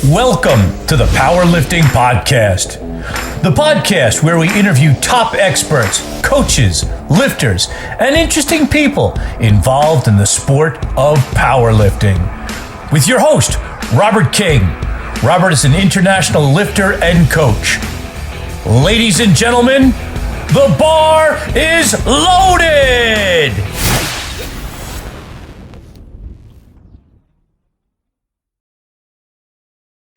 Welcome to the PowerLifting Podcast, the podcast where we interview top experts, coaches, lifters, and interesting people involved in the sport of powerlifting. With your host, Robert King. Robert is an international lifter and coach. Ladies and gentlemen, the bar is loaded!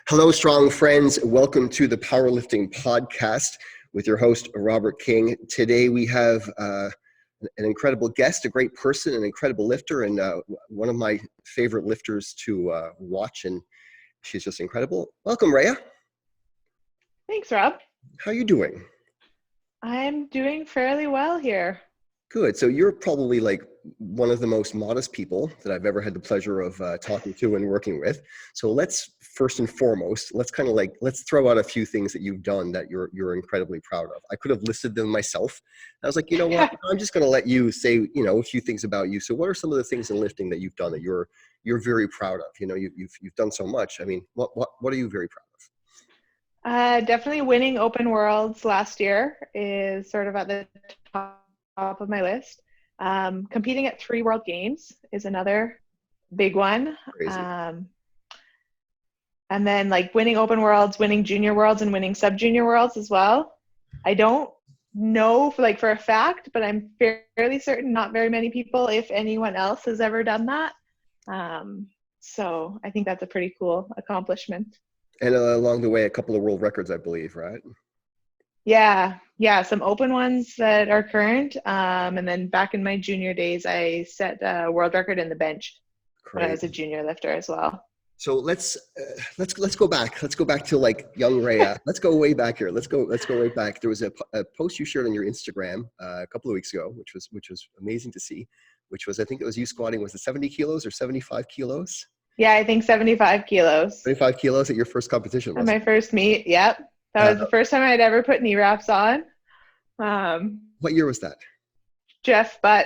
Hello, strong friends. Welcome to the PowerLifting Podcast with your host, Robert King. Today we have an incredible guest, a great person, an incredible lifter, and one of my favorite lifters to watch, and she's just incredible. Welcome, Rhaea. Thanks, Rob. How are you doing? I'm doing fairly well here. Good. So you're probably like one of the most modest people that I've ever had the pleasure of talking to and working with. So let's first and foremost, let's throw out a few things that you've done that you're incredibly proud of. I could have listed them myself. I was like, you know what? I'm just going to let you say, a few things about you. So what are some of the things in lifting that you've done that you're very proud of? You've done so much. I mean, what are you very proud of? Definitely winning Open Worlds last year is sort of at the top of my list. Competing at 3 World Games is another big one. Crazy. And then winning Open Worlds, winning Junior Worlds, and winning Sub-Junior Worlds as well. I don't know for a fact, but I'm fairly certain not very many people, if anyone else, has ever done that. So I think that's a pretty cool accomplishment. And along the way, a couple of world records, I believe, right? Yeah, some open ones that are current. And then back in my junior days, I set a world record in the bench when I was a junior lifter as well. So let's go back. Let's go back to young Rhaea. Let's go way back here. Let's go way back. There was a post you shared on your Instagram a couple of weeks ago, which was amazing to see. Which was, I think it was you squatting, was it 70 kilos or 75 kilos? Yeah, I think 75 kilos. 75 kilos at your first competition. At my first meet, yep. That was the first time I'd ever put knee wraps on. What year was that? But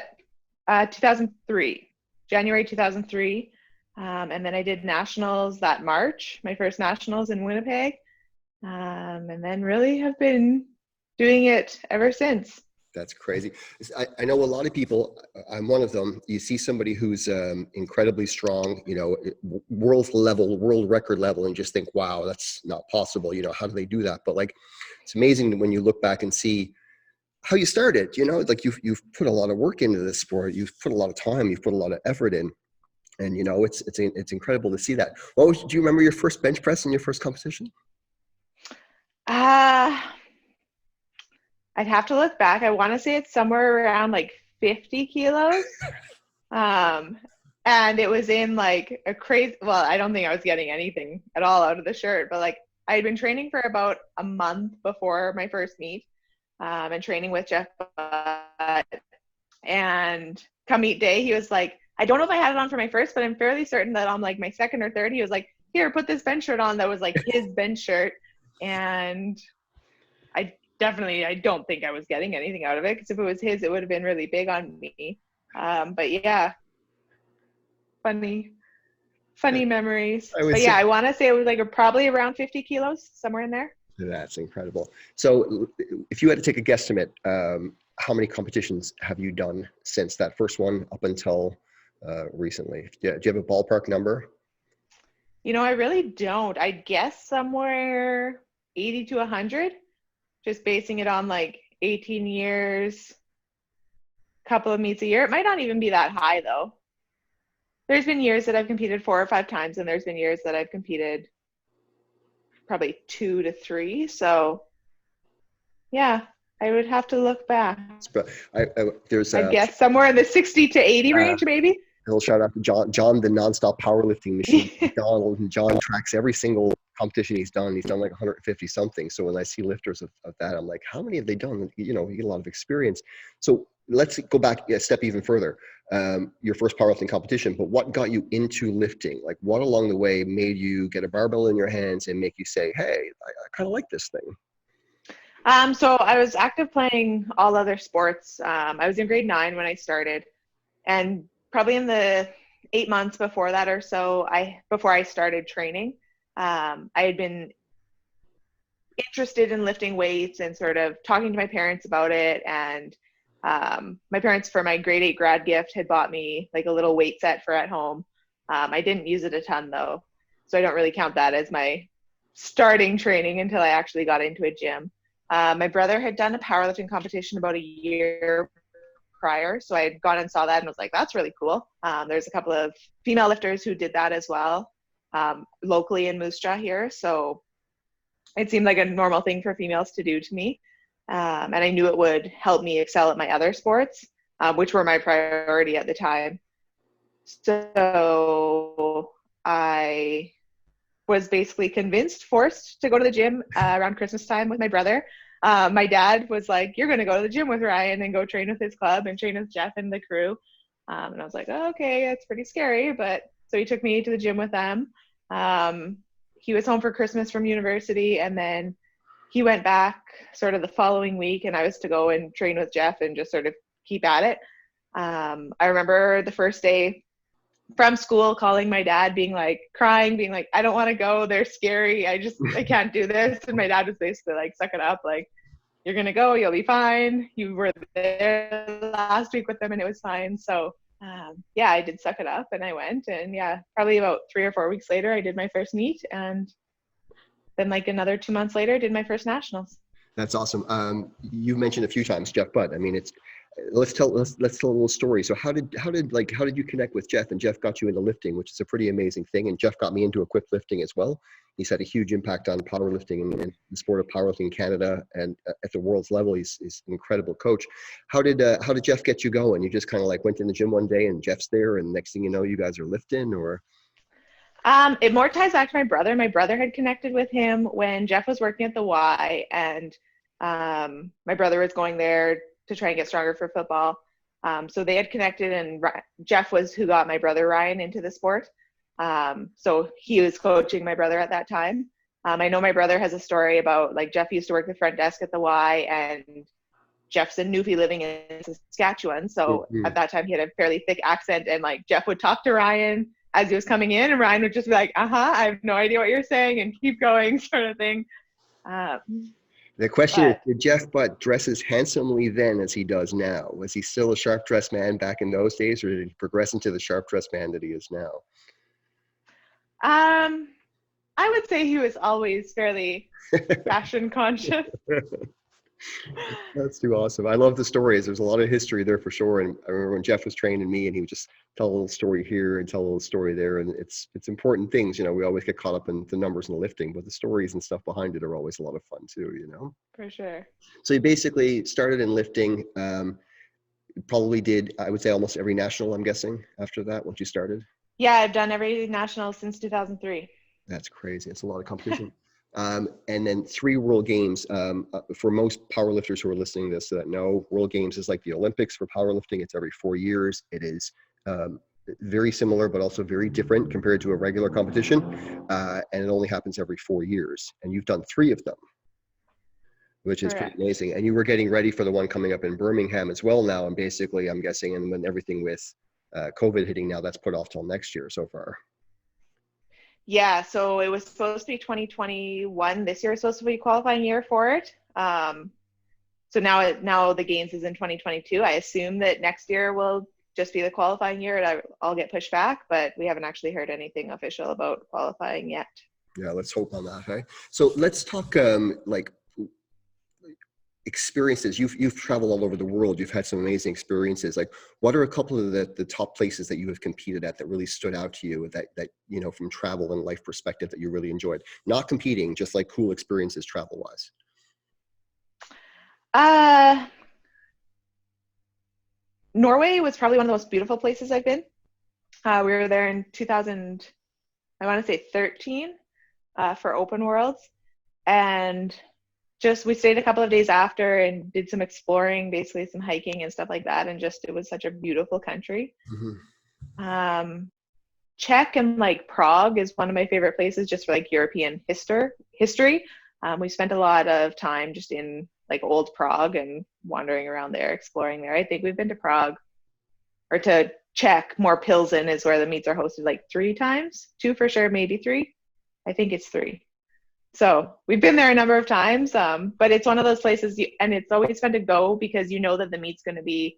2003, January 2003. And then I did nationals that March, my first nationals in Winnipeg. And then really have been doing it ever since. That's crazy. I know a lot of people, I'm one of them, you see somebody who's incredibly strong, world record level, and just think, wow, that's not possible. How do they do that? But it's amazing when you look back and see how you started, you've put a lot of work into this sport. You've put a lot of time, you've put a lot of effort in. And, it's incredible to see that. Do you remember your first bench press in your first competition? I'd have to look back. I want to say it's somewhere around 50 kilos. And it was in a crazy, I don't think I was getting anything at all out of the shirt, but I had been training for about a month before my first meet, and training with Jeff. And come meet day, he was like, I don't know if I had it on for my first, but I'm fairly certain that on my second or third, he was like, here, put this bench shirt on. That was his bench shirt. And I don't think I was getting anything out of it, because if it was his, it would have been really big on me. But yeah, funny memories. I want to say it was probably around 50 kilos, somewhere in there. That's incredible. So if you had to take a guesstimate, how many competitions have you done since that first one up until recently? Do you have a ballpark number? I really don't. I guess somewhere 80 to 100. Just basing it on 18 years, couple of meets a year. It might not even be that high though. There's been years that I've competed 4 or 5 times, and there's been years that I've competed probably 2 to 3. So yeah, I would have to look back. But I guess somewhere in the 60 to 80 range, maybe. A little shout out to John, the nonstop powerlifting machine. John tracks every single competition he's done. He's done 150 something. So when I see lifters of that, I'm like, how many have they done? You get a lot of experience. So let's go back a step even further. Your first powerlifting competition, but what got you into lifting? What along the way made you get a barbell in your hands and make you say, hey, I kind of like this thing? So I was active playing all other sports. I was in grade 9 when I started, and probably in the 8 months before that or so, before I started training, I had been interested in lifting weights and sort of talking to my parents about it. And my parents, for my grade 8 grad gift, had bought me like a little weight set for at home. I didn't use it a ton though, so I don't really count that as my starting training until I actually got into a gym. My brother had done a powerlifting competition about a year prior, so I had gone and saw that and was like, that's really cool. There's a couple of female lifters who did that as well, locally in Moose Jaw here, so it seemed like a normal thing for females to do to me, and I knew it would help me excel at my other sports, which were my priority at the time. So I was basically forced to go to the gym around Christmas time with my brother. My dad was like, you're going to go to the gym with Ryan and go train with his club and train with Jeff and the crew. And I was like, oh, okay, that's pretty scary. But so he took me to the gym with them. He was home for Christmas from university, and then he went back sort of the following week, and I was to go and train with Jeff and just sort of keep at it. I remember the first day from school calling my dad, crying, being like, I don't want to go, they're scary, I can't do this. And my dad was basically like, suck it up, like, you're gonna go, you'll be fine, you were there last week with them and it was fine. So yeah, I did suck it up and I went, and yeah, probably about 3 or 4 weeks later I did my first meet, and then like another 2 months later did my first nationals. That's awesome. You mentioned a few times Jeff Butt. I mean, let's tell a little story. So how did you connect with Jeff, and Jeff got you into lifting, which is a pretty amazing thing. And Jeff got me into equipped lifting as well. He's had a huge impact on powerlifting and the sport of powerlifting in Canada, and at the world's level, he's an incredible coach. How did Jeff get you going? You just kind of like went in the gym one day and Jeff's there, and next thing you know, you guys are lifting, or? It more ties back to my brother. My brother had connected with him when Jeff was working at the Y, and my brother was going there to try and get stronger for football. So they had connected, and Jeff was who got my brother Ryan into the sport. So he was coaching my brother at that time. I know my brother has a story about, like, Jeff used to work the front desk at the Y, and Jeff's a Newfie living in Saskatchewan. So at that time he had a fairly thick accent, and like Jeff would talk to Ryan as he was coming in, and Ryan would just be like, I have no idea what you're saying, and keep going, sort of thing. The question is, did Jeff Butt dress as handsomely then as he does now? Was he still a sharp dressed man back in those days, or did he progress into the sharp dressed man that he is now? I would say he was always fairly fashion conscious. That's too awesome. I love the stories. There's a lot of history there for sure. And I remember when Jeff was training me, and he would just tell a little story here and tell a little story there. And it's important things. You know, we always get caught up in the numbers and the lifting, but the stories and stuff behind it are always a lot of fun too, you know? For sure. So you basically started in lifting, probably did, I would say, almost every national, I'm guessing, after that, once you started? Yeah, I've done every national since 2003. That's crazy. It's a lot of competition. And then 3 World Games. For most powerlifters who are listening to this that know, World Games is like the Olympics for powerlifting. It's every 4 years. It is very similar, but also very different compared to a regular competition. And it only happens every 4 years. And you've done 3 of them, which is pretty amazing. And you were getting ready for the one coming up in Birmingham as well now. And basically, I'm guessing, and when everything with COVID hitting now, that's put off till next year so far. Yeah, so it was supposed to be 2021. This year is supposed to be a qualifying year for it. So now the games is in 2022. I assume that next year will just be the qualifying year, and I'll get pushed back, but we haven't actually heard anything official about qualifying yet. Yeah, let's hope on that. Okay, so let's talk like experiences. You've traveled all over the world. You've had some amazing experiences. Like, what are a couple of the top places that you have competed at that really stood out to you, that you know, from travel and life perspective, that you really enjoyed? Not competing, just like cool experiences travel wise. Norway was probably one of the most beautiful places I've been. We were there in 2000, I want to say 13, for Open Worlds, and we stayed a couple of days after and did some exploring, basically some hiking and stuff like that. And it was such a beautiful country. Mm-hmm. Czech and like Prague is one of my favorite places just for like European history. We spent a lot of time just in like old Prague and wandering around there, exploring there. I think we've been to Prague, or to Czech, more Pilsen is where the meets are hosted, like 3 times, 2 for sure, maybe 3. I think it's 3. So we've been there a number of times, but it's one of those places, and it's always fun to go because you know that the meet's going to be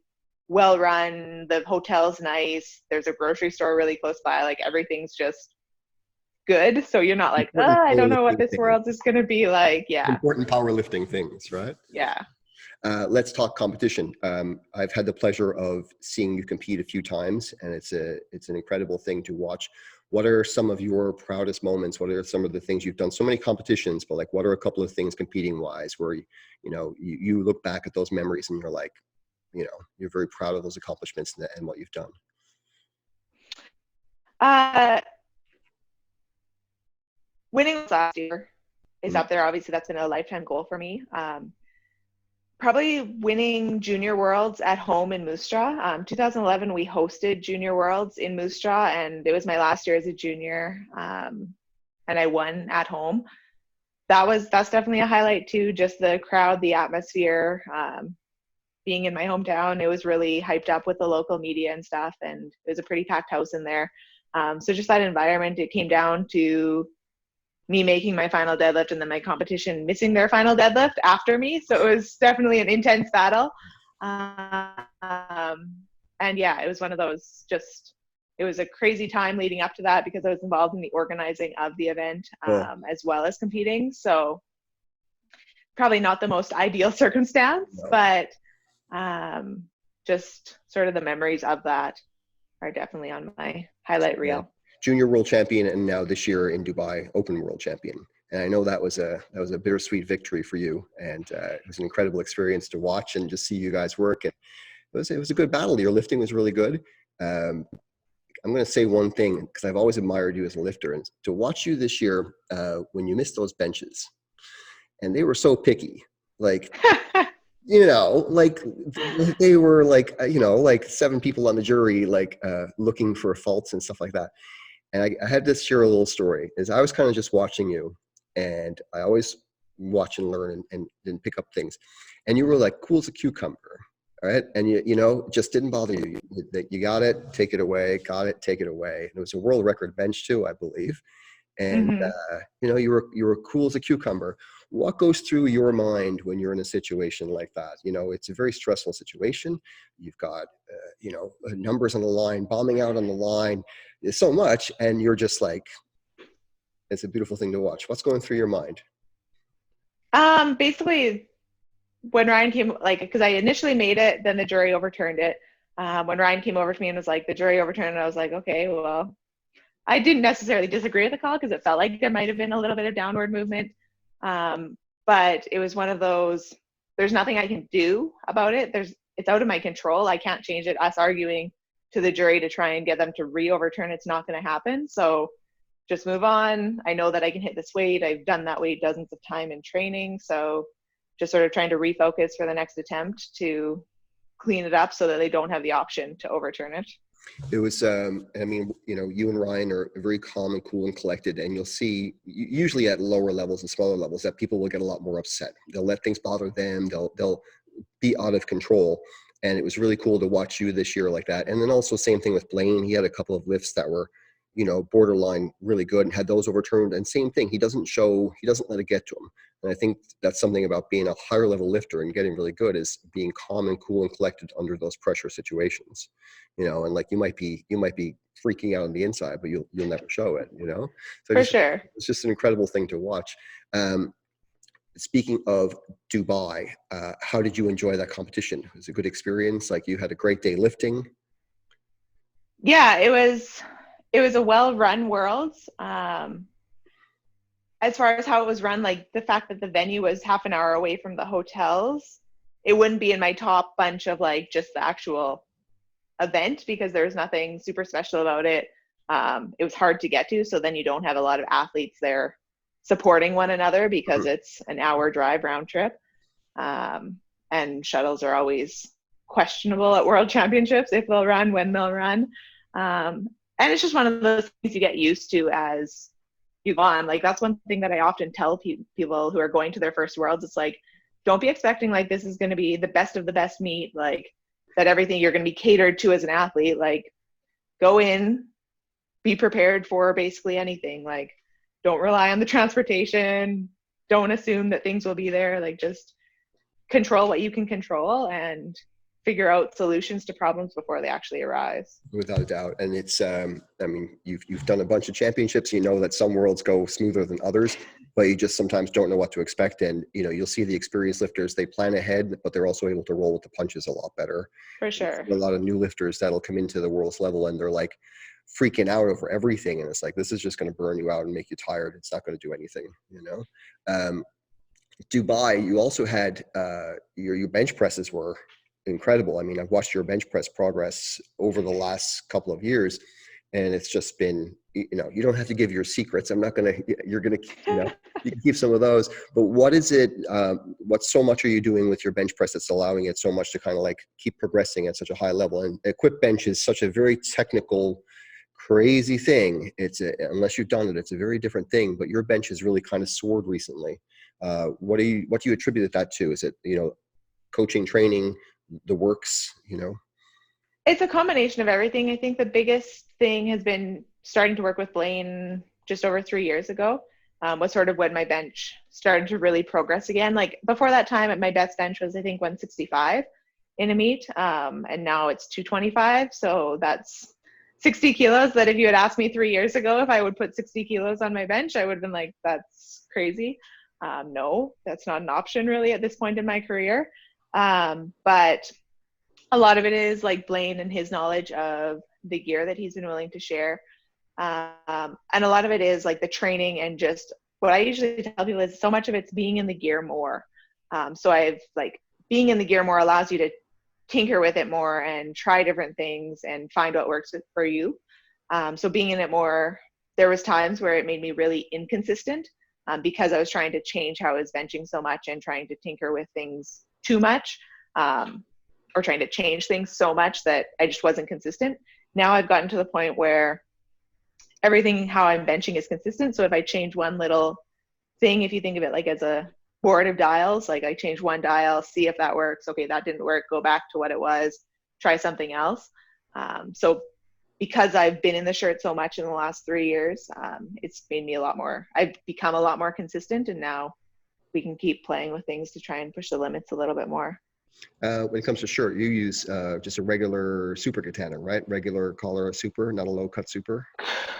well run, the hotel's nice, there's a grocery store really close by, like everything's just good. So you're not like, I don't know what this world is going to be like. Yeah. Important powerlifting things, right? Yeah. Let's talk competition. I've had the pleasure of seeing you compete a few times, and it's an incredible thing to watch. What are some of your proudest moments? What are some of the things you've done? So many competitions, but like, what are a couple of things competing wise where you look back at those memories and you're like, you're very proud of those accomplishments and what you've done? Winning last year is up there. Obviously, that's been a lifetime goal for me. Probably winning Junior Worlds at home in Moose Jaw. 2011, we hosted Junior Worlds in Moose Jaw, and it was my last year as a junior, and I won at home. That's definitely a highlight too. Just the crowd, the atmosphere, being in my hometown. It was really hyped up with the local media and stuff, and it was a pretty packed house in there. So just that environment. It came down to me making my final deadlift and then my competition missing their final deadlift after me. So it was definitely an intense battle. And yeah, it was one of those, it was a crazy time leading up to that because I was involved in the organizing of the event, as well as competing. So probably not the most ideal circumstance, but just sort of the memories of that are definitely on my highlight reel. Junior world champion, and now this year in Dubai, open world champion. And I know that was a bittersweet victory for you, and it was an incredible experience to watch and just see you guys work. And it was a good battle. Your lifting was really good. I'm going to say one thing because I've always admired you as a lifter, and to watch you this year when you missed those benches, and they were so picky, like. Like they were like 7 people on the jury, looking for faults and stuff like that. And I had to share a little story. Is I was kind of just watching you, and I always watch and learn and pick up things. And you were like cool as a cucumber, all right? And you just didn't bother you. You got it, take it away. Got it, take it away. And it was a world record bench too, I believe. And you were cool as a cucumber. What goes through your mind when you're in a situation like that? It's a very stressful situation. You've got numbers on the line, bombing out on the line. There's so much, and you're just like, it's a beautiful thing to watch. What's going through your mind? Basically, when Ryan came, because I initially made it, then the jury overturned it. When Ryan came over to me and was like, the jury overturned it, I was like, okay, well, I didn't necessarily disagree with the call because it felt like there might have been a little bit of downward movement. But it was one of those, there's nothing I can do about it. It's out of my control. I can't change it. Us arguing to the jury to try and get them to re-overturn, it's not going to happen. So just move on. I know that I can hit this weight. I've done that weight dozens of times in training. So just sort of trying to refocus for the next attempt to clean it up so that they don't have the option to overturn it. It was, you and Ryan are very calm and cool and collected, and you'll see usually at lower levels and smaller levels that people will get a lot more upset. They'll let things bother them. They'll be out of control. And it was really cool to watch you this year like that. And then also same thing with Blaine. He had a couple of lifts that were, borderline really good and had those overturned. And same thing, he doesn't let it get to him. And I think that's something about being a higher level lifter and getting really good is being calm and cool and collected under those pressure situations. And like you might be freaking out on the inside, but you'll never show it, So For sure. It's just an incredible thing to watch. Speaking of Dubai, how did you enjoy that competition? It was a good experience. Like you had a great day lifting. Yeah, it was a well-run Worlds. As far as how it was run, like the fact that the venue was half an hour away from the hotels, it wouldn't be in my top bunch of like just the actual event because there was nothing super special about it. It was hard to get to, so then you don't have a lot of athletes there supporting one another because it's an hour drive round trip. And shuttles are always questionable at World Championships, if they'll run, when they'll run. And it's just one of those things you get used to as you go on. Like that's one thing that I often tell people who are going to their first Worlds. It's like, don't be expecting like this is going to be the best of the best meet, like that everything you're going to be catered to as an athlete. Like go in, be prepared for basically anything. Like don't rely on the transportation. Don't assume that things will be there. Like, just control what you can control and figure out solutions to problems before they actually arise. Without a doubt. And it's, I mean, you've done a bunch of championships, you know that some worlds go smoother than others, but you just sometimes don't know what to expect. And, you know, you'll see the experienced lifters, they plan ahead, but they're also able to roll with the punches a lot better. For sure. A lot of new lifters that'll come into the world's level and they're like freaking out over everything. And it's like, this is just going to burn you out and make you tired. It's not going to do anything, you know? Dubai, you also had, your bench presses were incredible. I mean, I've watched your bench press progress over the last couple of years, and it's just been, you know, you don't have to give your secrets. I'm not going to, you're going to, you know, you can keep some of those, but what is it, what so much are you doing with your bench press that's allowing it so much to kind of like keep progressing at such a high level? And equipped bench is such a very technical, crazy thing. Unless you've done it, it's a very different thing, but your bench has really kind of soared recently. What do you attribute that to? Is it, you know, coaching, training, the works, you know? It's a combination of everything. I think the biggest thing has been starting to work with Blaine just over 3 years ago, was sort of when my bench started to really progress again. Like, before that time, my best bench was, I think, 165 in a meet. And now it's 225. So that's 60 kilos that if you had asked me 3 years ago if I would put 60 kilos on my bench, I would have been like, that's crazy. No, that's not an option really at this point in my career. But a lot of it is like Blaine and his knowledge of the gear that he's been willing to share. And a lot of it is like the training, and just what I usually tell people is so much of it's being in the gear more. So I've like, being in the gear more allows you to tinker with it more and try different things and find what works for you. So being in it more, there was times where it made me really inconsistent, because I was trying to change how I was benching so much and trying to tinker with things too much, or trying to change things so much that I just wasn't consistent. Now I've gotten to the point where everything how I'm benching is consistent. So if I change one little thing, if you think of it like as a board of dials, like I change one dial, see if that works. Okay, that didn't work. Go back to what it was, try something else. So because I've been in the shirt so much in the last 3 years, it's made me I've become a lot more consistent, and now we can keep playing with things to try and push the limits a little bit more. When it comes to shirt, you use just a regular super katana, right? Regular collar super, not a low cut super?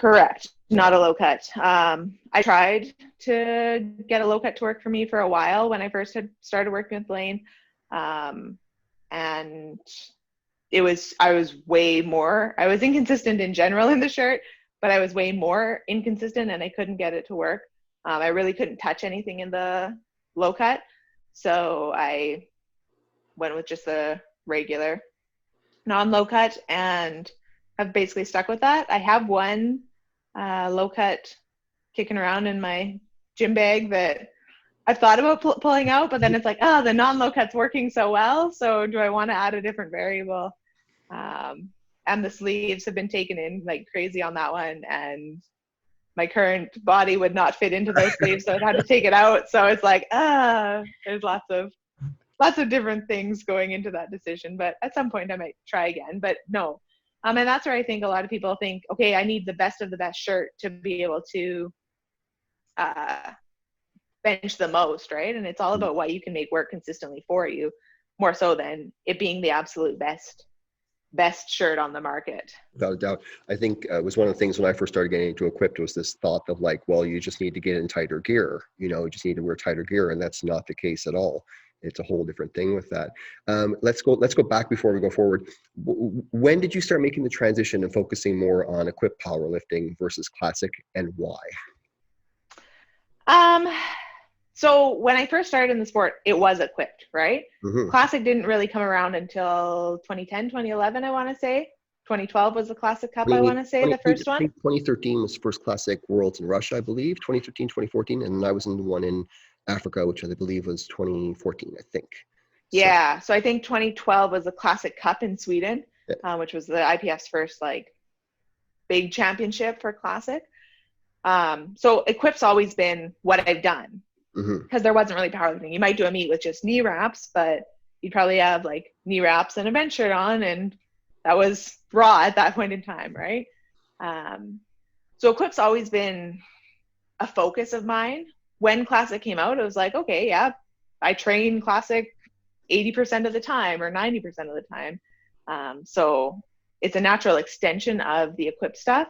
Correct. Not a low cut. I tried to get a low cut to work for me for a while when I first had started working with Blaine. And I was inconsistent in general in the shirt, but I was way more inconsistent and I couldn't get it to work. I really couldn't touch anything in the low cut. So I went with just a regular non-low cut and have basically stuck with that. I have one low cut kicking around in my gym bag that I've thought about pulling out, but then it's like, the non-low cut's working so well. So do I want to add a different variable? And the sleeves have been taken in like crazy on that one. And my current body would not fit into those sleeves. So I'd have to take it out. So it's like, there's lots of different things going into that decision, but at some point I might try again, but no. And that's where I think a lot of people think, okay, I need the best of the best shirt to be able to bench the most, right? And it's all about what you can make work consistently for you, more so than it being the absolute best shirt on the market. Without a doubt. I think it was one of the things when I first started getting into equipped was this thought of like, well, you just need to get in tighter gear, you just need to wear tighter gear. And that's not the case at all. It's a whole different thing with that. Let's go back before we go forward. When did you start making the transition and focusing more on equipped powerlifting versus classic, and why? So when I first started in the sport, it was equipped, right? Mm-hmm. Classic didn't really come around until 2010, 2011, I want to say. 2012 was the Classic Cup, I want to say, the first one. 2013 was first Classic Worlds in Russia, I believe. 2013, 2014, and I was in the one in Africa, which I believe was 2014, I think. Yeah, so I think 2012 was the Classic Cup in Sweden, which was the IPF's first big championship for Classic. So equip's always been what I've done, because there wasn't really powerlifting. You might do a meet with just knee wraps, but you'd probably have knee wraps and a bench shirt on, and that was raw at that point in time, right? So equip's always been a focus of mine. When Classic came out, it was like, okay, yeah, I train Classic 80% of the time or 90% of the time. So it's a natural extension of the Equip stuff.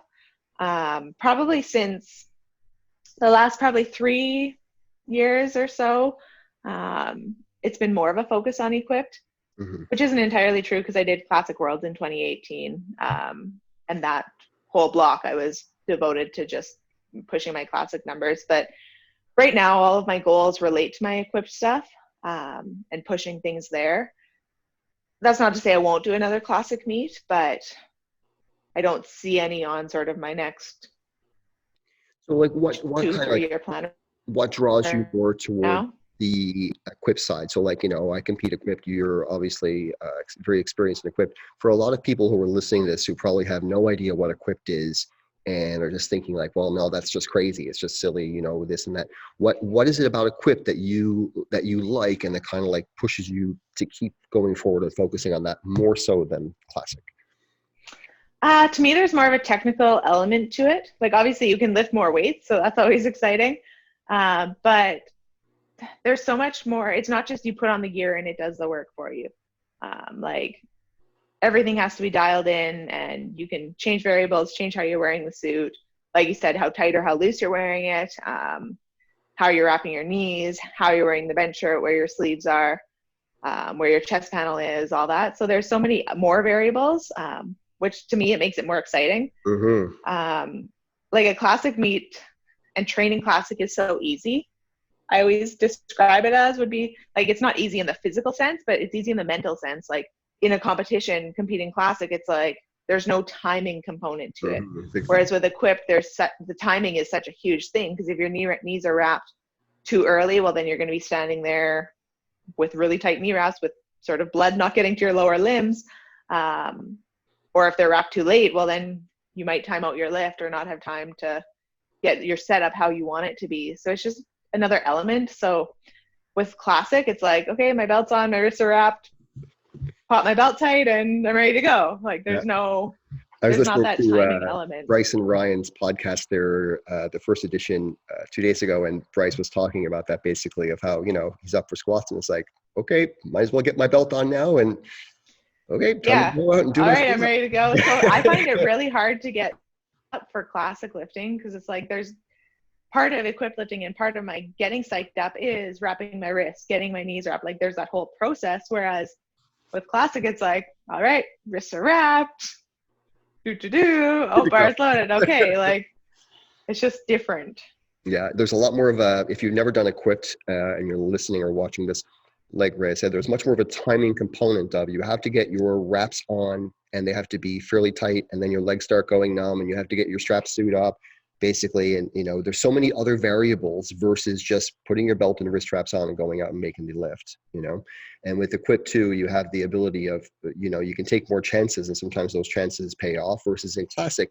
Probably since the last probably 3 years or so, it's been more of a focus on Equipped, which isn't entirely true because I did Classic Worlds in 2018. And that whole block I was devoted to just pushing my Classic numbers. But right now, all of my goals relate to my Equipped stuff, and pushing things there. That's not to say I won't do another Classic meet, but I don't see any on sort of my next So like what 2-3 year plan. What draws you more toward now? the Equipped side? So like, I compete Equipped. You're obviously very experienced in Equipped. For a lot of people who are listening to this who probably have no idea what Equipped is and are just thinking like, well, no, that's just crazy. It's just silly, this and that. What is it about Equipped that you like and that kind of like pushes you to keep going forward and focusing on that more so than Classic? To me, there's more of a technical element to it. Like obviously you can lift more weights, so that's always exciting. But there's so much more. It's not just you put on the gear and it does the work for you. Like everything has to be dialed in, and you can change variables, change how you're wearing the suit. Like you said, how tight or how loose you're wearing it, how you're wrapping your knees, how you're wearing the bench shirt, where your sleeves are, where your chest panel is, all that. So there's so many more variables, which to me, it makes it more exciting. Like a Classic meet and training Classic is so easy. I always describe it as would be like, it's not easy in the physical sense, but it's easy in the mental sense. Like in a competition competing Classic, it's like there's no timing component to it. Whereas with Equip, the timing is such a huge thing, because if your knees are wrapped too early, well, then you're going to be standing there with really tight knee wraps with sort of blood not getting to your lower limbs. Or if they're wrapped too late, well, then you might time out your lift or not have time to get your setup how you want it to be. So it's just another element. So with Classic, it's like, okay, my belt's on, my wrists are wrapped, pop my belt tight, and I'm ready to go. Like there's not that timing element. Bryce and Ryan's podcast there, the first edition 2 days ago, and Bryce was talking about that basically of how, he's up for squats and it's like, okay, might as well get my belt on now and okay, time to go out and do all right, squat. I'm ready to go. So I find it really hard to get up for Classic lifting, because it's like there's part of Equipped lifting and part of my getting psyched up is wrapping my wrists, getting my knees wrapped. Like there's that whole process. Whereas with Classic, it's like, all right, wrists are wrapped. Oh, bars loaded. Okay, like it's just different. Yeah, there's a lot more of a, if you've never done Equipped and you're listening or watching this, like Rhaea said, there's much more of a timing component of you have to get your wraps on and they have to be fairly tight, and then your legs start going numb and you have to get your strap suit up basically. And, there's so many other variables versus just putting your belt and the wrist straps on and going out and making the lift, And with Equip too, you have the ability of, you can take more chances, and sometimes those chances pay off versus in Classic,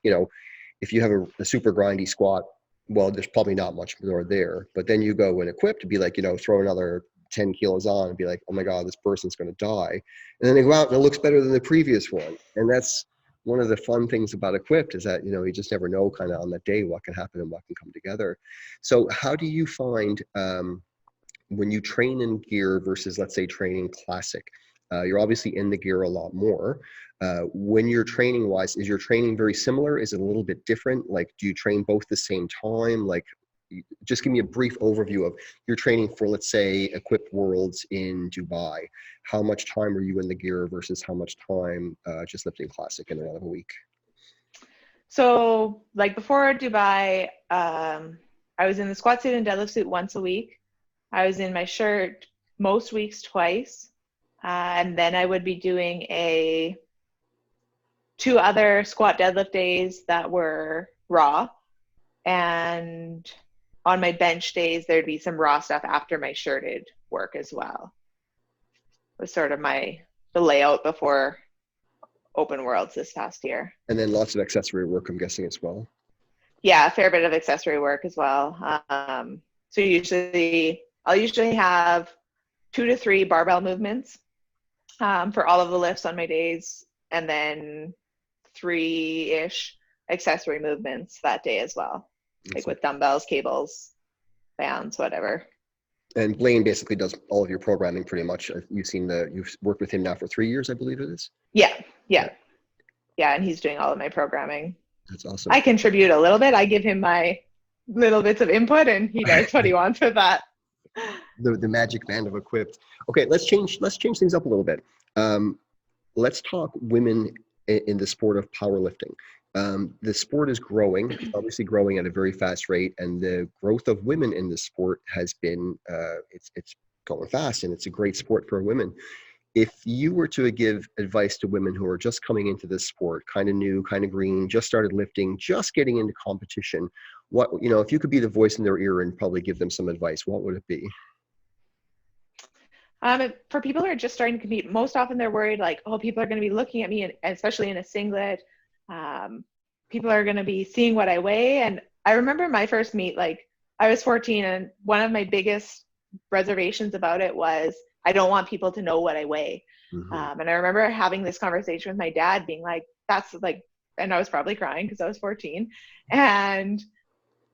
if you have a super grindy squat, well, there's probably not much more there. But then you go and Equip to be like, throw another 10 kilos on and be like, oh my God, this person's going to die. And then they go out and it looks better than the previous one. And that's one of the fun things about Equipped is that, you just never know kind of on that day what can happen and what can come together. So how do you find when you train in gear versus, let's say, training Classic? You're obviously in the gear a lot more. When you're training wise, is your training very similar? Is it a little bit different? Like, do you train both the same time? Like, just give me a brief overview of your training for, let's say, Equipped Worlds in Dubai. How much time are you in the gear versus how much time just lifting Classic in another week? So like before Dubai, I was in the squat suit and deadlift suit once a week. I was in my shirt most weeks twice. And then I would be doing 2 other squat deadlift days that were raw. And on my bench days, there'd be some raw stuff after my shirted work as well. It was sort of the layout before Open Worlds this past year. And then lots of accessory work, I'm guessing, as well. Yeah, a fair bit of accessory work as well. So I'll usually have 2 to 3 barbell movements for all of the lifts on my days, and then 3-ish accessory movements that day as well. like with dumbbells, cables, bands, whatever. And Blaine basically does all of your programming pretty much. You've worked with him now for 3 years, I believe it is. Yeah. And he's doing all of my programming. That's awesome. I contribute a little bit. I give him my little bits of input and he does what he wants with that. The magic band of equipped. Okay, let's change things up a little bit. Let's talk women in the sport of powerlifting. The sport is growing, it's obviously growing at a very fast rate, and the growth of women in the sport has been, it's going fast, and it's a great sport for women. If you were to give advice to women who are just coming into this sport, kind of new, kind of green, just started lifting, just getting into competition, if you could be the voice in their ear and probably give them some advice, what would it be? For people who are just starting to compete, most often they're worried like, oh, people are going to be looking at me, and especially in a singlet. People are going to be seeing what I weigh. And I remember my first meet, like I was 14, and one of my biggest reservations about it was I don't want people to know what I weigh. Mm-hmm. And I remember having this conversation with my dad being like, that's like, and I was probably crying because I was 14. And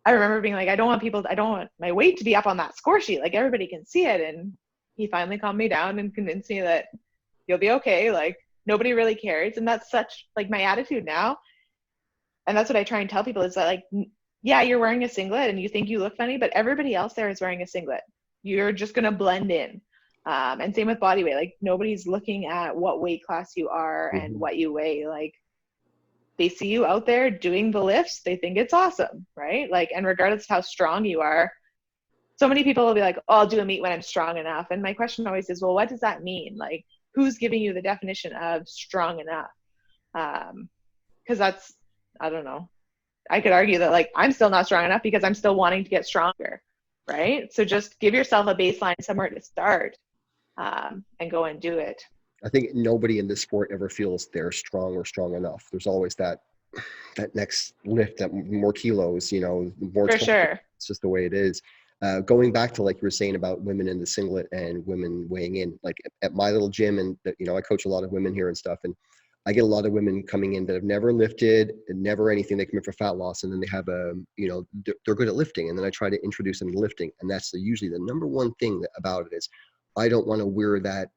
I remember being like, I don't want my weight to be up on that score sheet. Like everybody can see it. And he finally calmed me down and convinced me that you'll be okay. Like nobody really cares. And that's such like my attitude now. And that's what I try and tell people is that like, yeah, you're wearing a singlet and you think you look funny, but everybody else there is wearing a singlet. You're just going to blend in. And same with body weight. Like nobody's looking at what weight class you are mm-hmm. and what you weigh. Like they see you out there doing the lifts. They think it's awesome. Right. Like, and regardless of how strong you are, so many people will be like, oh, I'll do a meet when I'm strong enough. And my question always is, well, what does that mean? Like who's giving you the definition of strong enough? Cause that's, I don't know. I could argue that like, I'm still not strong enough because I'm still wanting to get stronger. Right. So just give yourself a baseline somewhere to start. And go and do it. I think nobody in this sport ever feels they're strong or strong enough. There's always that next lift, that more kilos, more. For sure. It's just the way it is. Going back to like you were saying about women in the singlet and women weighing in, like at my little gym, and I coach a lot of women here and stuff, and I get a lot of women coming in that have never lifted and never anything. They come in for fat loss, and then they have they're good at lifting, and then I try to introduce them to lifting, and that's usually the number one thing about it is, I don't want to wear that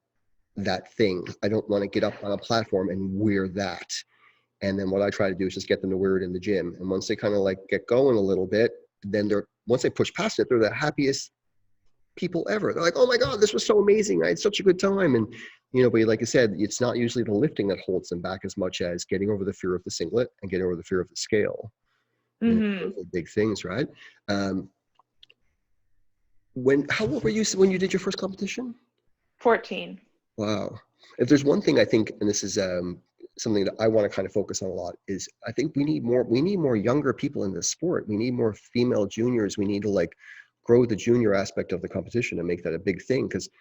thing. I don't want to get up on a platform and wear that. And then what I try to do is just get them to wear it in the gym. And once they kind of like get going a little bit, then once they push past it, they're the happiest people ever. They're like, oh my God, this was so amazing. I had such a good time. And, but like I said, it's not usually the lifting that holds them back as much as getting over the fear of the singlet and getting over the fear of the scale. Mm-hmm. Those are big things, right? How old were you when you did your first competition? 14. Wow. If there's one thing I think, and this is something that I want to kind of focus on a lot, is I think we need more younger people in this sport. We need more female juniors. We need to like grow the junior aspect of the competition and make that a big thing, because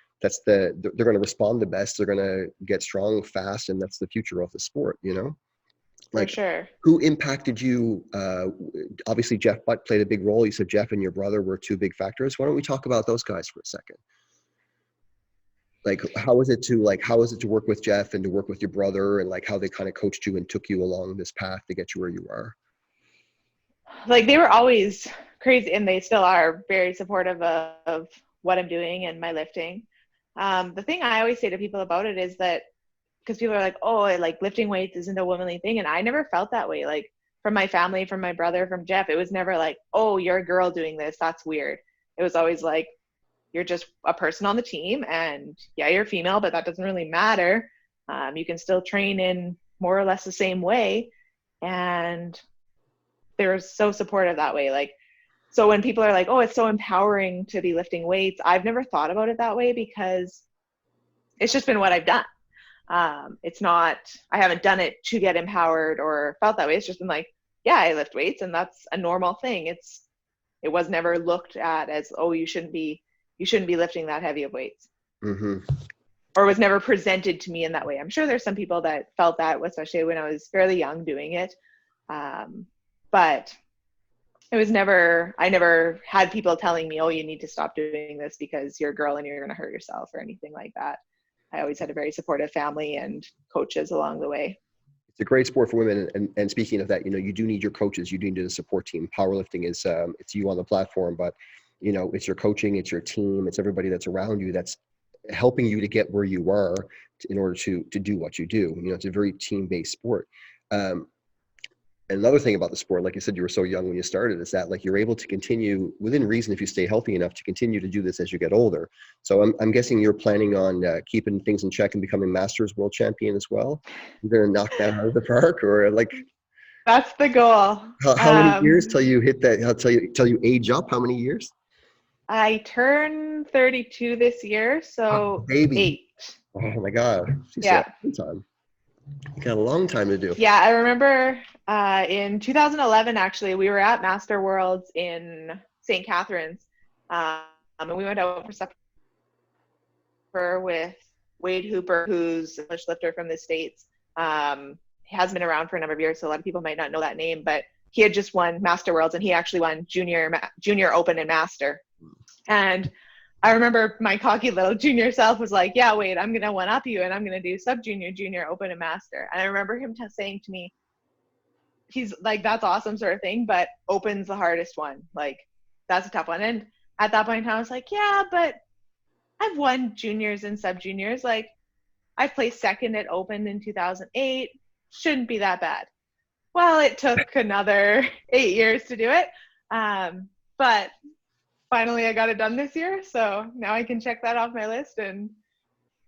they're going to respond the best. They're going to get strong fast, and that's the future of the sport, Like, for sure. Who impacted you? Obviously, Jeff Butt played a big role. You said Jeff and your brother were two big factors. Why don't we talk about those guys for a second? Like, how was it to work with Jeff and to work with your brother, and like how they kind of coached you and took you along this path to get you where you are? Like they were always crazy, and they still are very supportive of what I'm doing and my lifting. The thing I always say to people about it is that, because people are like, oh, like lifting weights isn't a womanly thing. And I never felt that way. Like from my family, from my brother, from Jeff, it was never like, oh, you're a girl doing this. That's weird. It was always like, you're just a person on the team, and yeah, you're female, but that doesn't really matter. You can still train in more or less the same way. And they're so supportive that way. Like, so when people are like, oh, it's so empowering to be lifting weights, I've never thought about it that way, because it's just been what I've done. It's not, I haven't done it to get empowered or felt that way. It's just been like, yeah, I lift weights, and that's a normal thing. It was never looked at as, oh, you shouldn't be lifting that heavy of weights. Mm-hmm. Or was never presented to me in that way. I'm sure there's some people that felt that, especially when I was fairly young doing it. But it was I never had people telling me, oh, you need to stop doing this because you're a girl and you're going to hurt yourself or anything like that. I always had a very supportive family and coaches along the way. It's a great sport for women. And speaking of that, you do need your coaches. You do need a support team. Powerlifting is, it's you on the platform, but it's your coaching, it's your team, it's everybody that's around you that's helping you to get where you are in order to do what you do. It's a very team-based sport. Another thing about the sport, like you said, you were so young when you started, is that like you're able to continue within reason if you stay healthy enough to continue to do this as you get older. So I'm guessing you're planning on keeping things in check and becoming Masters World Champion as well. You're going to knock that out of the park, or like That's the goal. how many years till you hit that? Till you age up? How many years? I turn 32 this year, so baby. 8. Oh my God! Yeah. Time. You got a long time to do. Yeah, I remember in 2011, actually, we were at Master Worlds in St. Catharines, and we went out for supper with Wade Hooper, who's a English lifter from the States. He hasn't been around for a number of years, so a lot of people might not know that name, but he had just won Master Worlds, and he actually won Junior Open and Master. And I remember my cocky little junior self was like, yeah, Wade, I'm going to one-up you, and I'm going to do sub-junior, junior, open, and master. And I remember him saying to me, he's like, that's awesome sort of thing, but open's the hardest one. Like, that's a tough one. And at that point in time, I was like, yeah, but I've won juniors and sub-juniors. Like, I placed second at open in 2008. Shouldn't be that bad. Well, it took another 8 years to do it. But finally I got it done this year, so now I can check that off my list and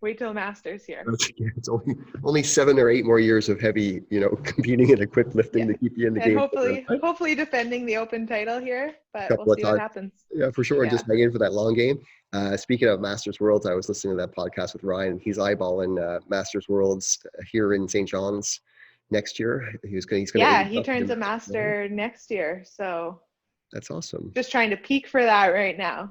wait till Masters here. It's only 7 or 8 more years of heavy, competing and equipped lifting to keep you in the game. Hopefully defending the open title here, but we'll see what happens. Yeah, for sure. Yeah. Just hang in for that long game. Speaking of Masters Worlds, I was listening to that podcast with Ryan, and he's eyeballing Masters Worlds here in St. John's next year. He's going. Yeah, he turns a master next year, so. That's awesome. Just trying to peak for that right now.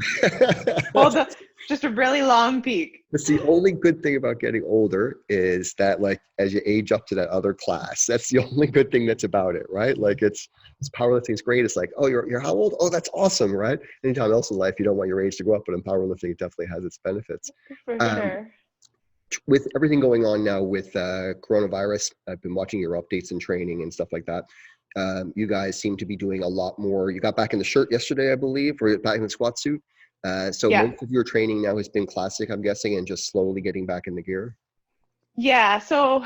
Just a really long peak. That's the only good thing about getting older is that, like, as you age up to that other class, that's the only good thing that's about it, right? Like, it's powerlifting is great. It's like, oh, you're how old? Oh, that's awesome, right? Anytime else in life, you don't want your age to go up, but in powerlifting, it definitely has its benefits. For sure. With everything going on now with coronavirus, I've been watching your updates and training and stuff like that. You guys seem to be doing a lot more. You got back in the shirt yesterday, I believe, or back in the squat suit. So most of your training now has been classic, I'm guessing, and just slowly getting back in the gear. Yeah. So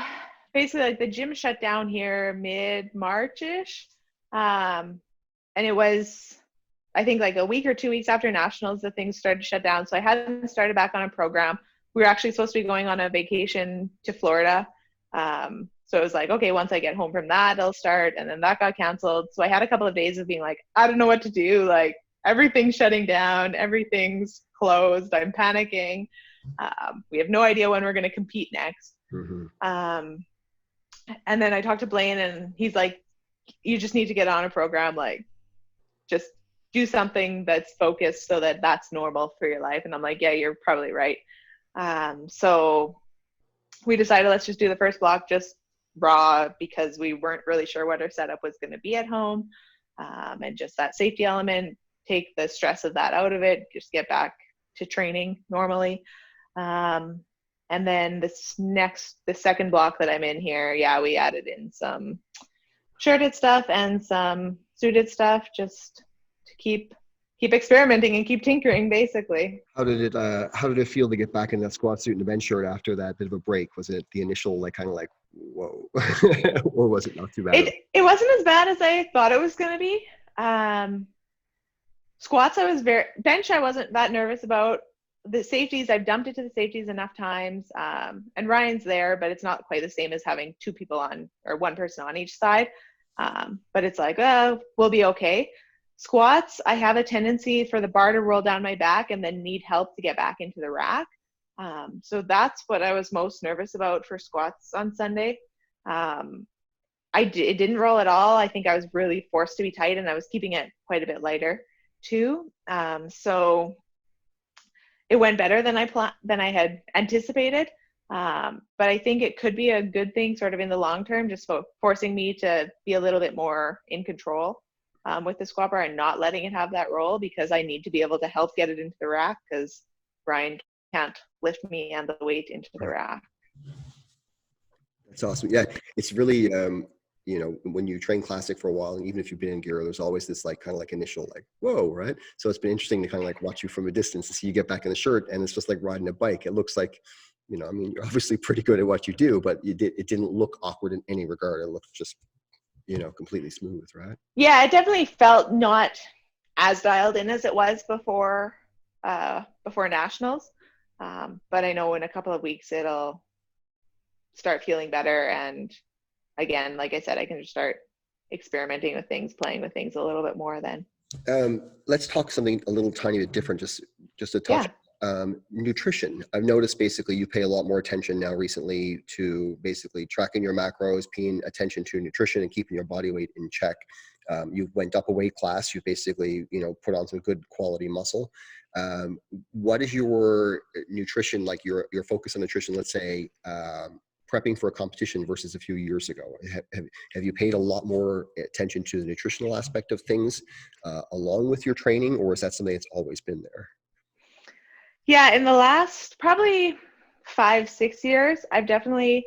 basically, like, the gym shut down here mid-March-ish. And it was, I think, like a week or 2 weeks after nationals, the things started to shut down. So I hadn't started back on a program. We were actually supposed to be going on a vacation to Florida. So it was like, okay, once I get home from that, I'll start. And then that got canceled. So I had a couple of days of being like, I don't know what to do. Like, everything's shutting down. Everything's closed. I'm panicking. We have no idea when we're going to compete next. Mm-hmm. And then I talked to Blaine, and he's like, you just need to get on a program. Like, just do something that's focused so that that's normal for your life. And I'm like, yeah, you're probably right. So we decided, let's just do the first block just raw, because we weren't really sure what our setup was going to be at home, and just that safety element, take the stress of that out of it, just get back to training normally. And then the second block that I'm in here, we added in some shirted stuff and some suited stuff just to keep experimenting and keep tinkering, basically. How did it feel to get back in that squat suit and the bench shirt after that bit of a break? Was it the initial, like, kind of like, whoa, or was it not too bad? It wasn't as bad as I thought it was going to be. Squats, bench, I wasn't that nervous about. The safeties, I've dumped it to the safeties enough times. And Ryan's there, but it's not quite the same as having 2 people on, or 1 person on each side. But it's like, we'll be okay. Squats, I have a tendency for the bar to roll down my back and then need help to get back into the rack. So that's what I was most nervous about for squats on Sunday. It didn't roll at all. I think I was really forced to be tight, and I was keeping it quite a bit lighter too. So it went better than I had anticipated. But I think it could be a good thing sort of in the long term, just forcing me to be a little bit more in control with the squat bar and not letting it have that roll, because I need to be able to help get it into the rack, because Brian can't lift me and the weight into the rack. It's awesome. Yeah, it's really, you know, when you train classic for a while, and even if you've been in gear, there's always this like kind of like initial like, whoa, right? So it's been interesting to kind of like watch you from a distance to see you get back in the shirt, and it's just like riding a bike. It looks like, you know, I mean, you're obviously pretty good at what you do, but it didn't look awkward in any regard. It looked just, you know, completely smooth, right? Yeah, it definitely felt not as dialed in as it was before nationals. But I know in a couple of weeks it'll start feeling better, and again, like I said, I can just start experimenting with things, playing with things a little bit more then. Let's talk something a little tiny bit different, just a touch. Yeah. Nutrition. I've noticed basically you pay a lot more attention now recently to basically tracking your macros, paying attention to nutrition and keeping your body weight in check. You went up a weight class. You basically, you know, put on some good quality muscle. What is your nutrition, like your focus on nutrition, let's say, prepping for a competition versus a few years ago? Have you paid a lot more attention to the nutritional aspect of things along with your training, or is that something that's always been there? Yeah, in the last probably 5-6 years, I've definitely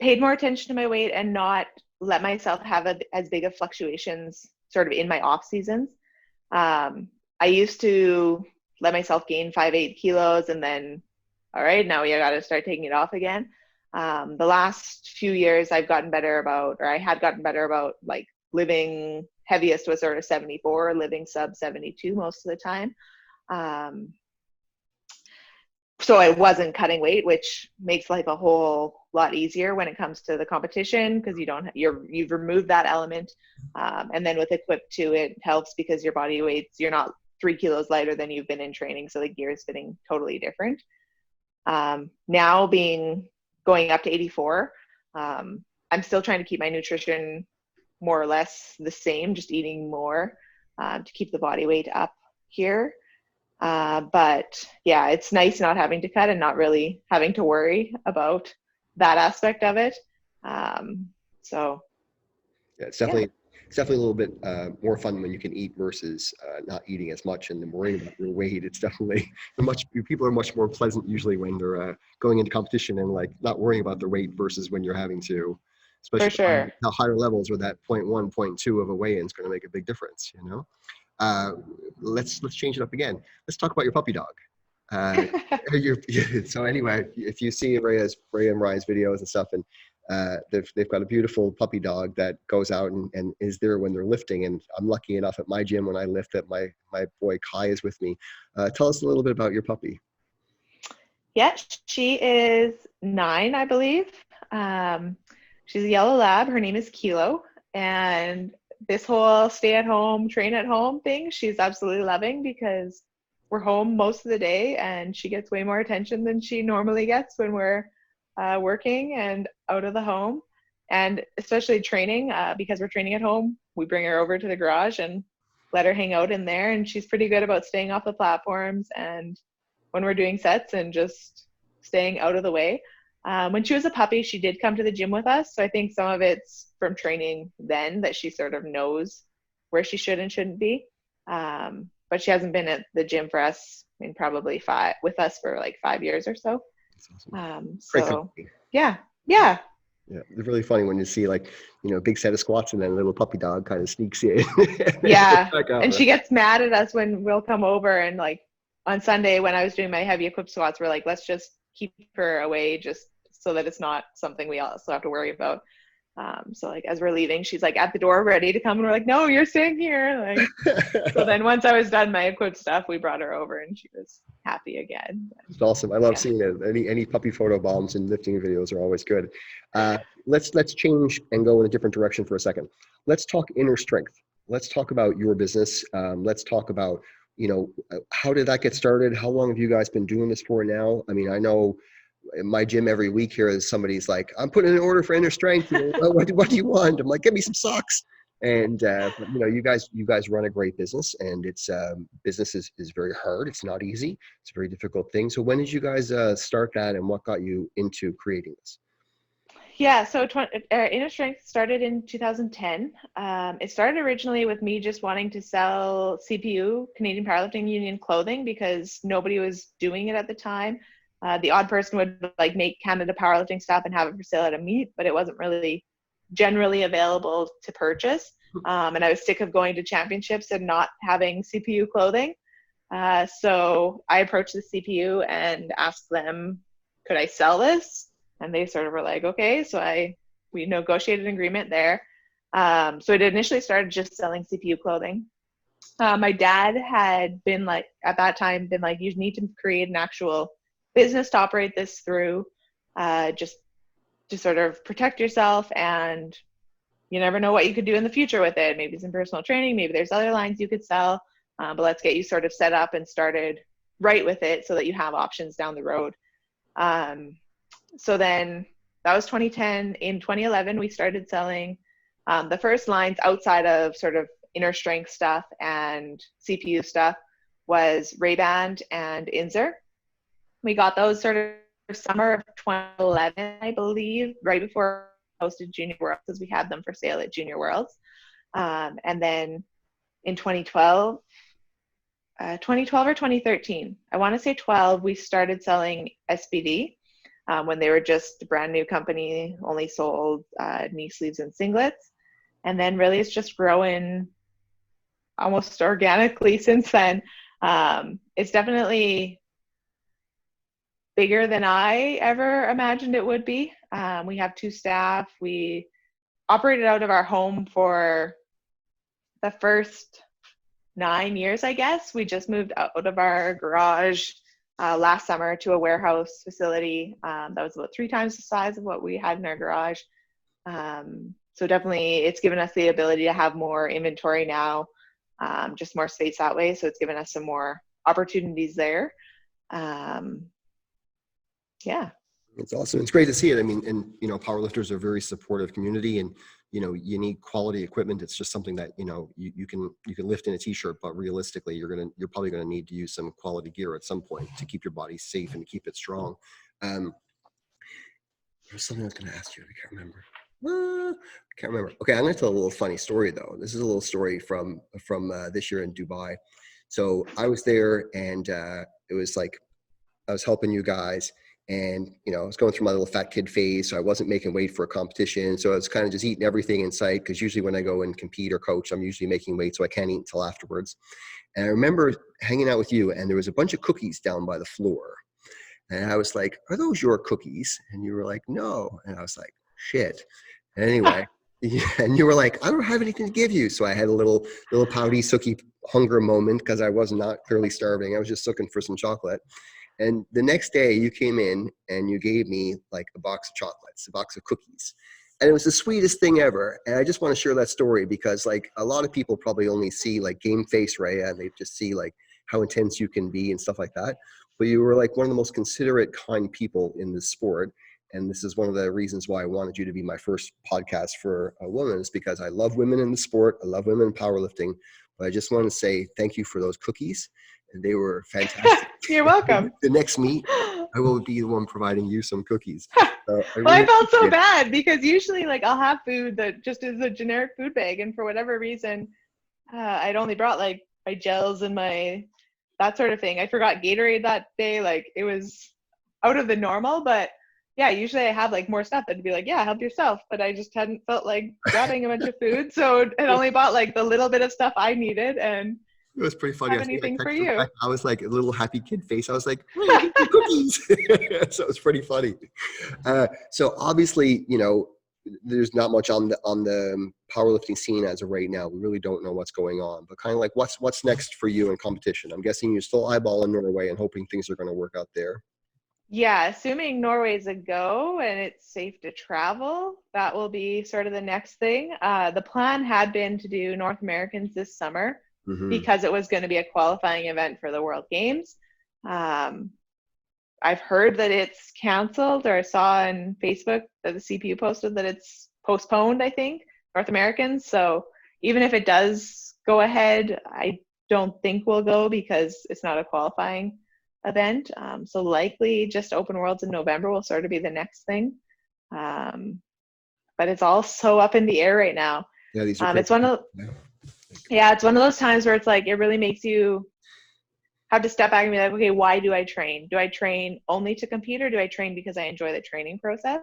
paid more attention to my weight and not let myself have as big of fluctuations sort of in my off seasons. I used to let myself gain 5-8 kilos and then, all right, now you got to start taking it off again. The last few years I had gotten better about like living heaviest was sort of 74, living sub 72 most of the time. So I wasn't cutting weight, which makes life a whole lot easier when it comes to the competition, because you've removed that element. And then with Equip too, it helps because your body weights, you're not 3 kilos lighter than you've been in training. So the gear is fitting totally different. Now going up to 84, I'm still trying to keep my nutrition more or less the same, just eating more to keep the body weight up here. But yeah, it's nice not having to cut and not really having to worry about that aspect of it. So yeah, it's definitely a little bit more fun when you can eat versus not eating as much and then worrying about your weight. It's definitely people are much more pleasant usually when they're going into competition and like not worrying about their weight versus when you're having to, especially for sure. how higher levels where that 0.1, 0.2 of a weigh-in is going to make a big difference, you know? Let's change it up again. Let's talk about your puppy dog. So anyway, if you see Rhae and Ryan's videos and stuff, and they've got a beautiful puppy dog that goes out and is there when they're lifting. And I'm lucky enough at my gym when I lift that my boy Kai is with me. Tell us a little bit about your puppy. Yeah, she is 9, I believe. She's a yellow lab. Her name is Kilo, and this whole stay at home, train at home thing, she's absolutely loving because we're home most of the day and she gets way more attention than she normally gets when we're working and out of the home. And especially training, because we're training at home, we bring her over to the garage and let her hang out in there. And she's pretty good about staying off the platforms and when we're doing sets and just staying out of the way. When she was a puppy, she did come to the gym with us. So I think some of it's from training then that she sort of knows where she should and shouldn't be. But she hasn't been at the gym for us with us for like 5 years or so. That's awesome. Yeah. Yeah, they're really funny when you see like, you know, a big set of squats and then a little puppy dog kind of sneaks in. Yeah, and she gets mad at us when we'll come over and like on Sunday when I was doing my heavy equip squats, we're like, let's just keep her away just so that it's not something we also have to worry about. So like as we're leaving, she's like at the door ready to come and we're like, no, you're staying here. Like, so then once I was done my equipped stuff, we brought her over and she was happy again. It's awesome. I love seeing it. Any puppy photo bombs and lifting videos are always good. Let's change and go in a different direction for a second. Let's talk inner strength. Let's talk about your business. Let's talk about, you know, how did that get started? How long have you guys been doing this for now? I mean, I know in my gym every week here is somebody's like, I'm putting in an order for inner strength. What do you want? I'm like, give me some socks. And but, you know, you guys run a great business, and it's business is very hard. It's not easy. It's a very difficult thing. So when did you guys start that, and what got you into creating this? Yeah, so Inner Strength started in 2010. It started originally with me just wanting to sell CPU, Canadian Powerlifting Union clothing, because nobody was doing it at the time. The odd person would like make Canada powerlifting stuff and have it for sale at a meet, but it wasn't really generally available to purchase. And I was sick of going to championships and not having CPU clothing. So I approached the CPU and asked them, could I sell this? And they sort of were like, okay. So we negotiated an agreement there. So it initially started just selling CPU clothing. My dad had been like, at that time, been like, you need to create an actual business to operate this through, just to sort of protect yourself, and you never know what you could do in the future with it. Maybe some personal training, maybe there's other lines you could sell, but let's get you sort of set up and started right with it so that you have options down the road. So then that was 2010. In 2011, we started selling the first lines outside of sort of inner strength stuff and CPU stuff was Rhae Band and Inzer. We got those sort of summer of 2011, I believe, right before I hosted Junior Worlds, because we had them for sale at Junior Worlds. And then in 2012 or 2013, I want to say 12, we started selling SBD when they were just a brand new company, only sold knee sleeves and singlets. And then really it's just growing almost organically since then. It's definitely bigger than I ever imagined it would be. We have 2 staff. We operated out of our home for the first 9 years, I guess. We just moved out of our garage last summer to a warehouse facility that was about 3 times the size of what we had in our garage. So definitely it's given us the ability to have more inventory now, just more space that way. So it's given us some more opportunities there. Yeah. It's awesome. It's great to see it. I mean, and powerlifters are a very supportive community, and you need quality equipment. It's just something that you can lift in a t-shirt, but realistically, you're probably gonna need to use some quality gear at some point to keep your body safe and keep it strong. There's something I was gonna ask you. I can't remember. Okay, I'm gonna tell a little funny story though. This is a little story from this year in Dubai. So I was there, and it was like I was helping you guys. And, I was going through my little fat kid phase, so I wasn't making weight for a competition. So I was kind of just eating everything in sight, because usually when I go and compete or coach, I'm usually making weight, so I can't eat until afterwards. And I remember hanging out with you, and there was a bunch of cookies down by the floor. And I was like, are those your cookies? And you were like, no. And I was like, shit. And anyway, and you were like, I don't have anything to give you. So I had a little pouty, sookie hunger moment, because I was not clearly starving. I was just looking for some chocolate. And the next day you came in and you gave me like a box of chocolates, a box of cookies. And it was the sweetest thing ever. And I just want to share that story, because like a lot of people probably only see like game face Rhaea, and they just see like how intense you can be and stuff like that. But you were like one of the most considerate, kind people in this sport. And this is one of the reasons why I wanted you to be my first podcast for a woman, is because I love women in the sport. I love women in powerlifting. But I just want to say thank you for those cookies. And they were fantastic. You're welcome. The next meet, I will be the one providing you some cookies. I felt so bad, because usually like I'll have food that just is a generic food bag, and for whatever reason, I'd only brought like my gels and that sort of thing. I forgot Gatorade that day. Like it was out of the normal, but yeah, usually I have like more stuff that'd be like, yeah, help yourself. But I just hadn't felt like grabbing a bunch of food. So I only bought like the little bit of stuff I needed, and it was pretty funny. Anything for you? I was like a little happy kid face. I was like, oh, cookies. So it was pretty funny. So obviously, there's not much on the powerlifting scene as of right now. We really don't know what's going on. But kind of like, what's next for you in competition? I'm guessing you're still eyeballing Norway and hoping things are going to work out there. Yeah, assuming Norway's a go and it's safe to travel, that will be sort of the next thing. The plan had been to do North Americans this summer. Mm-hmm. Because it was going to be a qualifying event for the World Games. I've heard that it's canceled, or I saw on Facebook that the CPU posted that it's postponed, I think, North Americans. So even if it does go ahead, I don't think we'll go, because it's not a qualifying event. So likely just Open Worlds in November will sort of be the next thing. But it's all so up in the air right now. Yeah, it's one of those times where it's like, it really makes you have to step back and be like, okay, why do I train? Do I train only to compete, or do I train because I enjoy the training process?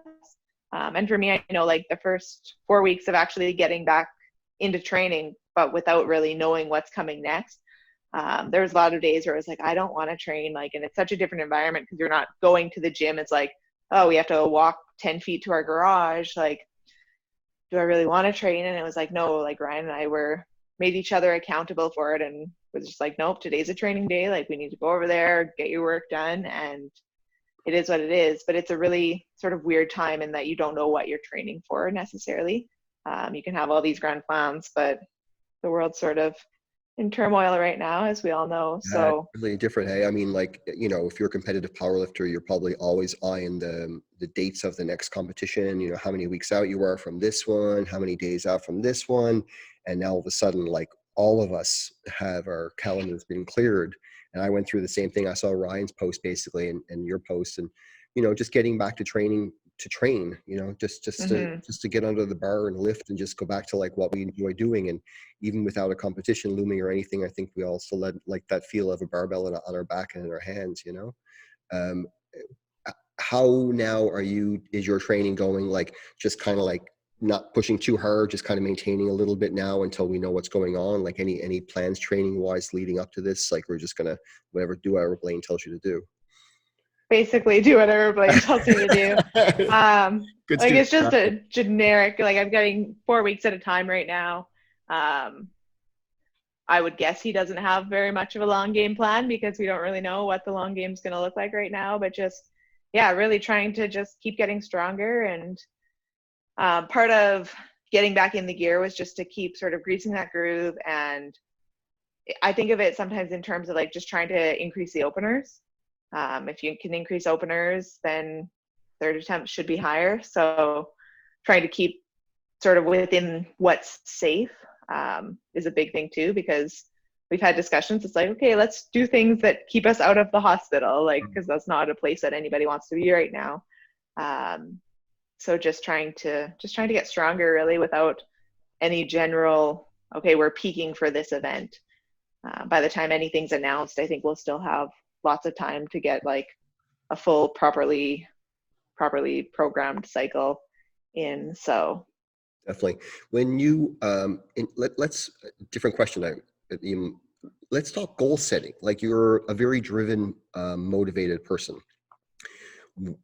And for me, I know like the first 4 weeks of actually getting back into training, but without really knowing what's coming next. There was a lot of days where it was like, I don't want to train, like, and it's such a different environment because you're not going to the gym. It's like, oh, we have to walk 10 feet to our garage. Like, do I really want to train? And it was like, no, like Ryan and I made each other accountable for it, and was just like, nope, today's a training day. Like, we need to go over there, get your work done, and it is what it is. But it's a really sort of weird time in that you don't know what you're training for necessarily. You can have all these grand plans, but the world's sort of in turmoil right now, as we all know. So really different. Hey, I mean, like, you know, if you're a competitive powerlifter, you're probably always eyeing the dates of the next competition, you know, how many weeks out you are from this one, how many days out from this one. And now all of a sudden, like, all of us have our calendars been cleared. And I went through the same thing. I saw Ryan's post basically, and your post, and, you know, just getting back to training, you know, just to get under the bar and lift and just go back to like what we enjoy doing. And even without a competition looming or anything, I think we also like that feel of a barbell on our back and in our hands, you know. How now is your training going? Like, just kind of like not pushing too hard, just kind of maintaining a little bit now until we know what's going on? Like, any plans training wise leading up to this? Like, we're just gonna do whatever Blaine tells you to do. Basically do whatever Blaine tells you to do. Like, it's just a generic, like, I'm getting 4 weeks at a time right now. I would guess he doesn't have very much of a long game plan because we don't really know what the long game is going to look like right now, but just, yeah, really trying to just keep getting stronger. And part of getting back in the gear was just to keep sort of greasing that groove. And I think of it sometimes in terms of like just trying to increase the openers. If you can increase openers, then third attempt should be higher. So trying to keep sort of within what's safe is a big thing too, because we've had discussions. It's like, okay, let's do things that keep us out of the hospital, like, because that's not a place that anybody wants to be right now. So just trying to get stronger really without any general, okay, we're peaking for this event. By the time anything's announced, I think we'll still have lots of time to get like a full properly programmed cycle in. So definitely. When you let's different question. Let's talk goal setting. Like, you're a very driven, motivated person.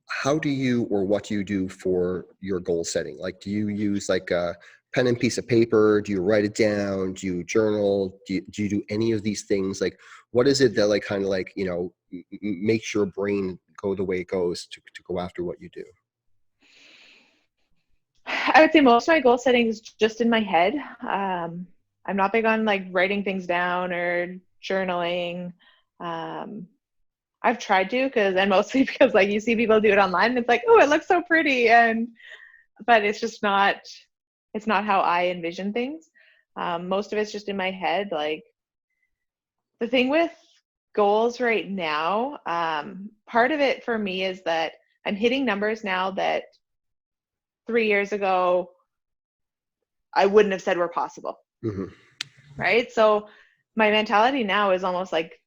How do you, or what do you do for your goal setting? Like, do you use like a pen and piece of paper? Do you write it down? Do you journal? Do you do any of these things? Like, what is it that like kind of like, you know, makes your brain go the way it goes to go after what you do? I would say most of my goal setting is just in my head. I'm not big on like writing things down or journaling. I've tried to, and mostly because like you see people do it online and it's like, oh, it looks so pretty. But it's just not how I envision things. Most of it's just in my head. Like, the thing with goals right now, part of it for me is that I'm hitting numbers now that 3 years ago I wouldn't have said were possible. Mm-hmm. Right? So my mentality now is almost like,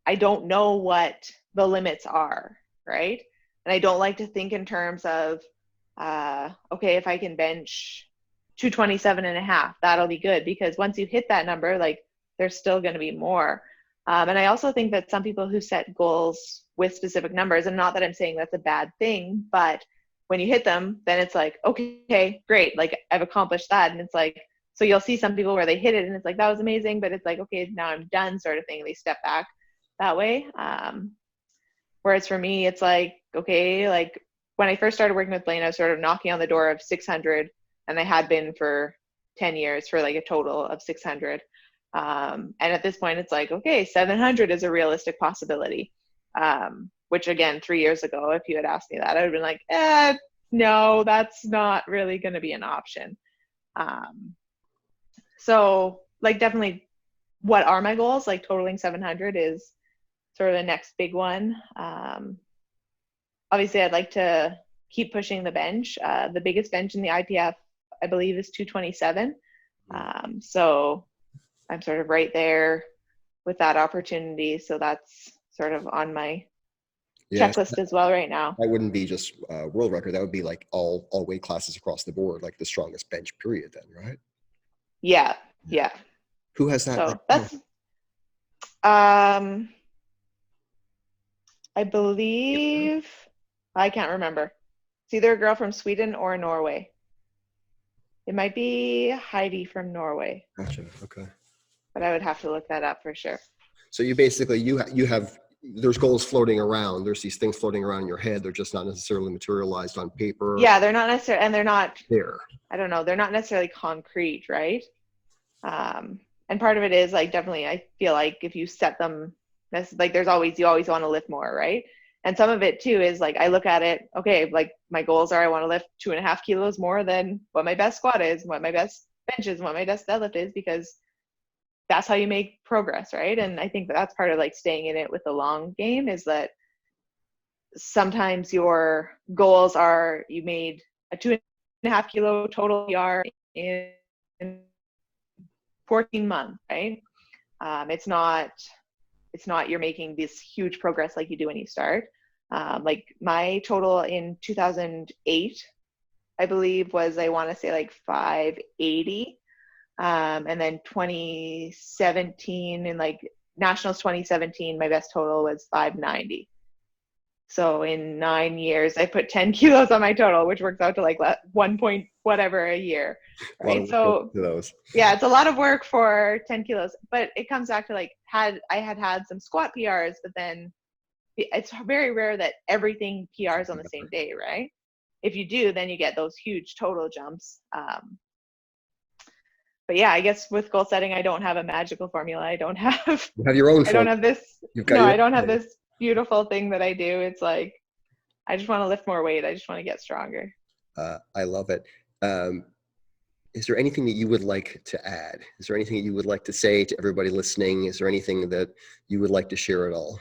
I don't know what the limits are, right? And I don't like to think in terms of, okay, if I can bench 227.5, that'll be good. Because once you hit that number, like, there's still going to be more. And I also think that some people who set goals with specific numbers, and not that I'm saying that's a bad thing, but when you hit them, then it's like, okay, great. Like, I've accomplished that. And it's like, so you'll see some people where they hit it and it's like, that was amazing, but it's like, okay, now I'm done sort of thing. They step back that way. Whereas for me, it's like, okay, like when I first started working with Blaine, I was sort of knocking on the door of 600, and I had been for 10 years for like a total of 600. And at this point it's like, okay, 700 is a realistic possibility. Which again, 3 years ago, if you had asked me that, I would have been like, no, that's not really going to be an option. So like, definitely what are my goals? Like, totaling 700 is sort of the next big one. Obviously I'd like to keep pushing the bench. The biggest bench in the IPF, I believe, is 227. So I'm sort of right there with that opportunity. So that's sort of on my Yes, checklist as well right now. that wouldn't be just world record. That would be like all weight classes across the board, like the strongest bench period then, right? Yeah. Who has that? So that's, I believe, I can't remember. It's either a girl from Sweden or Norway. It might be Heidi from Norway. Gotcha. Okay. But I would have to look that up for sure. So you basically, you have, there's goals floating around. There's these things floating around in your head. They're just not necessarily materialized on paper. Yeah, they're not necessarily, and they're not there. I don't know, they're not necessarily concrete, right? And part of it is like, definitely, I feel like if you set them, like you always want to lift more, right? And some of it too is like, I look at it, okay, like my goals are I want to lift 2.5 kilos more than what my best squat is, what my best bench is, what my best deadlift is, because that's how you make progress, right? And I think that's part of like staying in it with the long game, is that sometimes your goals are, you made a 2.5 kilo total PR in 14 months, right? It's not you're making this huge progress like you do when you start. Like my total in 2008, I believe, was, I want to say like 580. And then 2017, in like Nationals 2017, my best total was 590. So in 9 years, I put 10 kilos on my total, which works out to like 1 point whatever a year, right? So yeah, it's a lot of work for 10 kilos, but it comes back to like, I had some squat PRs, but then it's very rare that everything PRs on the same day, right? If you do, then you get those huge total jumps. But yeah, I guess with goal setting, I don't have a magical formula. I don't have, you have your own. I don't have this, I don't have this beautiful thing that I do. It's like, I just want to lift more weight. I just want to get stronger. I love it. Is there anything that you would like to add? Is there anything that you would like to say to everybody listening? Is there anything that you would like to share at all?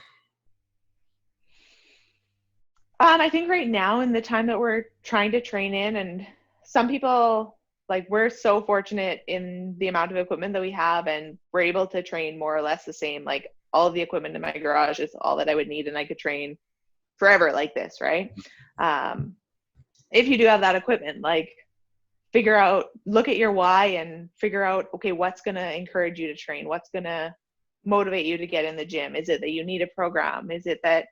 I think right now, in the time that we're trying to train in, and some people, like, we're so fortunate in the amount of equipment that we have, and we're able to train more or less the same. Like, all of the equipment in my garage is all that I would need, and I could train forever like this, right? If you do have that equipment, like, look at your why and figure out, okay, what's going to encourage you to train? What's going to motivate you to get in the gym? Is it that you need a program? Is it that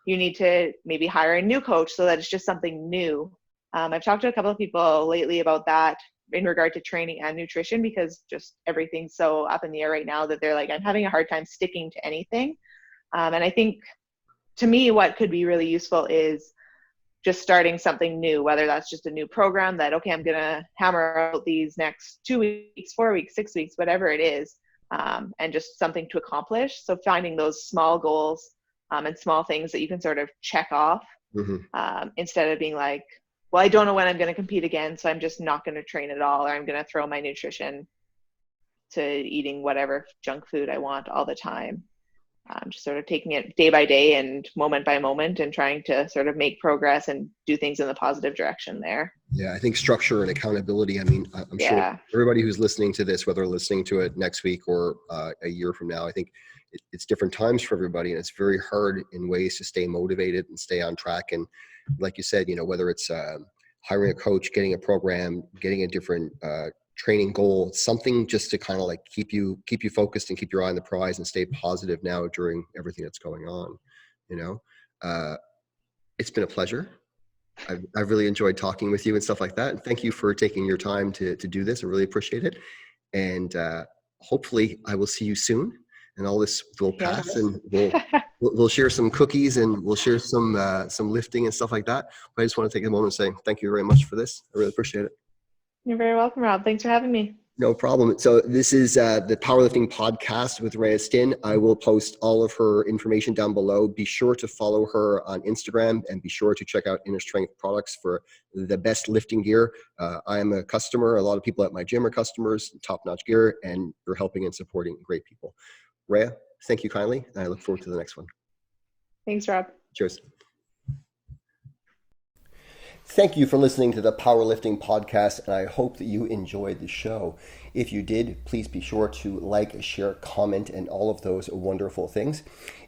you need to maybe hire a new coach so that it's just something new? I've talked to a couple of people lately about that in regard to training and nutrition, because just everything's so up in the air right now that they're like, I'm having a hard time sticking to anything. And I think, to me, what could be really useful is just starting something new, whether that's just a new program that, okay, I'm going to hammer out these next 2 weeks, 4 weeks, 6 weeks, whatever it is, and just something to accomplish. So finding those small goals and small things that you can sort of check off, instead of being like, well, I don't know when I'm going to compete again, so I'm just not going to train at all, or I'm going to throw my nutrition to eating whatever junk food I want all the time. Just sort of taking it day by day and moment by moment, and trying to sort of make progress and do things in the positive direction there. Yeah, I think structure and accountability. I mean, I'm sure everybody who's listening to this, whether listening to it next week or a year from now, I think it's different times for everybody, and it's very hard in ways to stay motivated and stay on track. And like you said, whether it's hiring a coach, getting a program, getting a different training goal, something just to kind of like keep you focused and keep your eye on the prize and stay positive now during everything that's going on. It's been a pleasure. I've really enjoyed talking with you and stuff like that. And thank you for taking your time to do this. I really appreciate it. And hopefully I will see you soon, and all this will pass, and we'll share some cookies, and we'll share some lifting and stuff like that. But I just want to take a moment and say thank you very much for this. I really appreciate it. You're very welcome, Rob. Thanks for having me. No problem. So this is the PowerLifting Podcast with Rhaea Stinn. I will post all of her information down below. Be sure to follow her on Instagram, and be sure to check out Inner Strength Products for the best lifting gear. I am a customer. A lot of people at my gym are customers, top-notch gear, and you're helping and supporting great people. Rhaea, thank you kindly, and I look forward to the next one. Thanks, Rob. Cheers. Thank you for listening to the PowerLifting Podcast, and I hope that you enjoyed the show. If you did, please be sure to like, share, comment, and all of those wonderful things.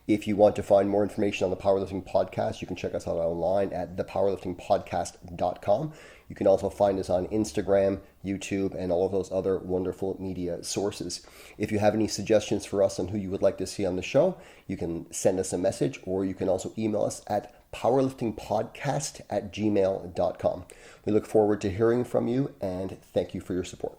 If you want to find more information on the PowerLifting Podcast, you can check us out online at thepowerliftingpodcast.com. You can also find us on Instagram, YouTube, and all of those other wonderful media sources. If you have any suggestions for us on who you would like to see on the show, you can send us a message, or you can also email us at powerliftingpodcast@gmail.com. We look forward to hearing from you, and thank you for your support.